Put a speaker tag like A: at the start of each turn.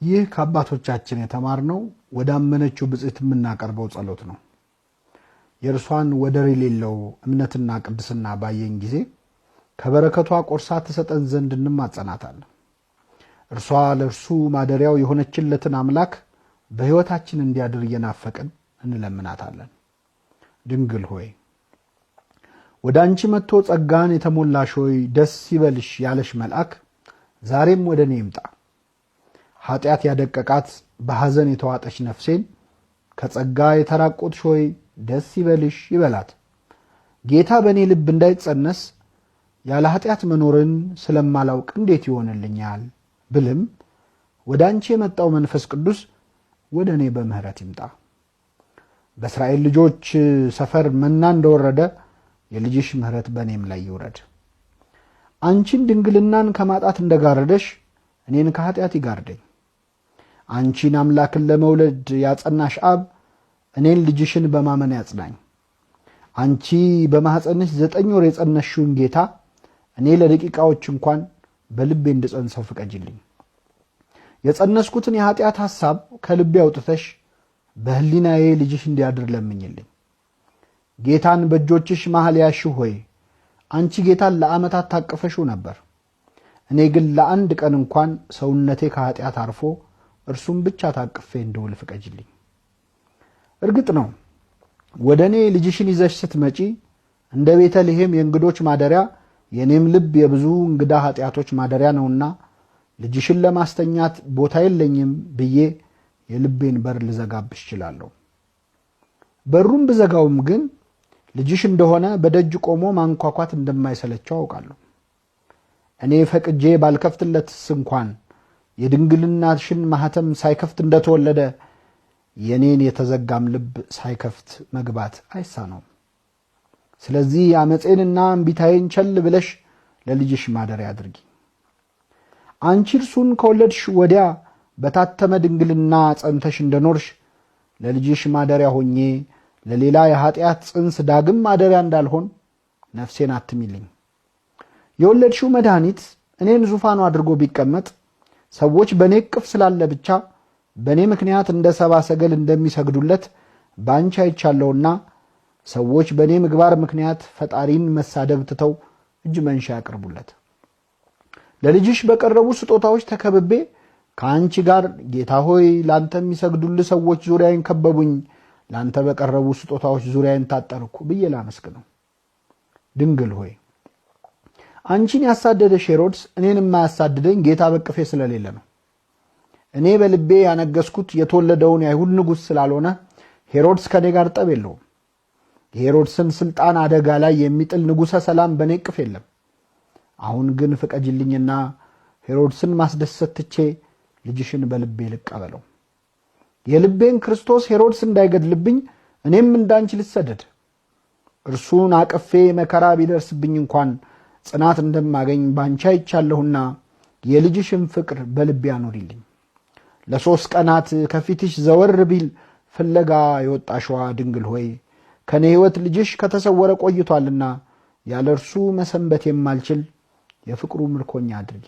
A: ይህ ከአባቶቻችን የተማርነው ወዳመነችው ብጽዕት የምናቀርበው ጸሎት ነው። የእርሷን ወደር የሌለው እምነትና ቅድስና ባየን ጊዜ ከበረከቷ ቆርሳ ትሰጠን ዘንድ እንማጸናታለን። እርሷ ለእርሱ ማደሪያው የሆነችለትን አምላክ በሕይወታችን እንዲያድር እየናፈቅን እንለምናታለን። ድንግል ሆይ ወደ አንቺ መጥቶ ጸጋን የተሞላሽ ሆይ ደስ ይበልሽ ያለሽ መልአክ ዛሬም ወደ እኔ ይምጣ። ኃጢአት ያደቀቃት በሐዘን የተዋጠች ነፍሴን ከጸጋ የተራቆትሽ ሆይ ደስ ይበልሽ ይበላት። ጌታ በእኔ ልብ እንዳይጸነስ ያለ ኃጢአት መኖርን ስለማላውቅ እንዴት ይሆንልኛል ብልም ወደ አንቺ የመጣው መንፈስ ቅዱስ ወደ እኔ በምህረት ይምጣ። በእስራኤል ልጆች ሰፈር መና እንደወረደ የልጅሽ ምህረት በእኔም ላይ ይውረድ። አንቺን ድንግልናን ከማጣት እንደጋረደሽ እኔን ከኃጢአት ይጋርደኝ። አንቺን አምላክን ለመውለድ ያጸናሽ አብ እኔን ልጅሽን በማመን ያጽናኝ። አንቺ በማኅፀንሽ 9 ወር የጸነሽውን ጌታ እኔ ለደቂቃዎች እንኳን በልቤ እንድጸንሰው ፍቀጅልኝ። የጸነስኩትን የኃጢአት ሐሳብ ከልቤ አውጥተሽ በህሊናዬ ልጅሽ እንዲያድር ለምኝልኝ። ጌታን በእጆችሽ መሃል ያሽው ሆይ አንቺ ጌታን ለዓመታት ታቅፈሽው ነበር። እኔ ግን ለአንድ ቀን እንኳን ሰውነቴ ከኃጢአት አርፎ እርሱም ብቻ ታቅፌ እንደውል ፍቀጅልኝ። እርግጥ ነው ወደ እኔ ልጅሽን ይዘሽ ስትመጪ እንደ ቤተልሔም የእንግዶች ማደሪያ የኔም ልብ የብዙ እንግዳ ኃጢአቶች ማደሪያ ነውና ልጅሽን ለማስተኛት ቦታ የለኝም ብዬ የልቤን በር ልዘጋብሽ እችላለሁ። በሩም ብዘጋውም ግን ልጅሽ እንደሆነ በደጅ ቆሞ ማንኳኳት እንደማይሰለቸው አውቃለሁ። እኔ ፈቅጄ ባልከፍትለትስ እንኳን የድንግልናሽን ማህተም ሳይከፍት እንደተወለደ የኔን የተዘጋም ልብ ሳይከፍት መግባት አይሳነውም። ስለዚህ አመፄንና እምቢታዬን ቸል ብለሽ ለልጅሽ ማደሪያ አድርጊ። አንቺ እርሱን ከወለድሽ ወዲያ በታተመ ድንግልና ጸንተሽ እንደኖርሽ ለልጅሽ ማደሪያ ሆኜ ለሌላ የኃጢአት ጽንስ ዳግም ማደሪያ እንዳልሆን ነፍሴን አትሚልኝ። የወለድሽው መድኃኒት እኔን ዙፋኑ አድርጎ ቢቀመጥ ሰዎች በእኔ እቅፍ ስላለ ብቻ በእኔ ምክንያት እንደ ሰብአ ሰገል እንደሚሰግዱለት በአንቺ አይቻለሁና ሰዎች በእኔ ምግባር ምክንያት ፈጣሪን መሳደብ ትተው እጅ መንሻ ያቅርቡለት። ለልጅሽ በቀረቡ ስጦታዎች ተከብቤ ከአንቺ ጋር ጌታ ሆይ ላንተ የሚሰግዱልህ ሰዎች ዙሪያዬን ከበቡኝ፣ ላንተ በቀረቡ ስጦታዎች ዙሪያዬን ታጠርኩ ብዬ ላመስግነው። ድንግል ሆይ አንቺን ያሳደደሽ ሄሮድስ እኔን የማያሳድደኝ ጌታ በቅፌ ስለሌለ ነው። እኔ በልቤ ያነገስኩት የተወለደውን የአይሁድ ንጉሥ ስላልሆነ ሄሮድስ ከኔ ጋር ጠብ የለውም። የሄሮድስን ስልጣን አደጋ ላይ የሚጥል ንጉሠ ሰላም በኔ እቅፍ የለም። አሁን ግን ፍቀጅልኝና ሄሮድስን ማስደሰት ትቼ ልጅሽን በልቤ ልቀበለው። የልቤን ክርስቶስ ሄሮድስ እንዳይገድልብኝ እኔም እንዳንቺ ልሰደድ። እርሱን አቅፌ መከራ ቢደርስብኝ እንኳን ጽናት እንደማገኝ ባንቺ አይቻለሁና የልጅሽን ፍቅር በልቤ አኖሪልኝ። ለ3 ቀናት ከፊትሽ ዘወር ቢል ፍለጋ የወጣሽዋ ድንግል ሆይ ከኔ ሕይወት ልጅሽ ከተሰወረ ቆይቷልና ያለ እርሱ መሰንበት የማልችል የፍቅሩ ምርኮኛ አድርጊ።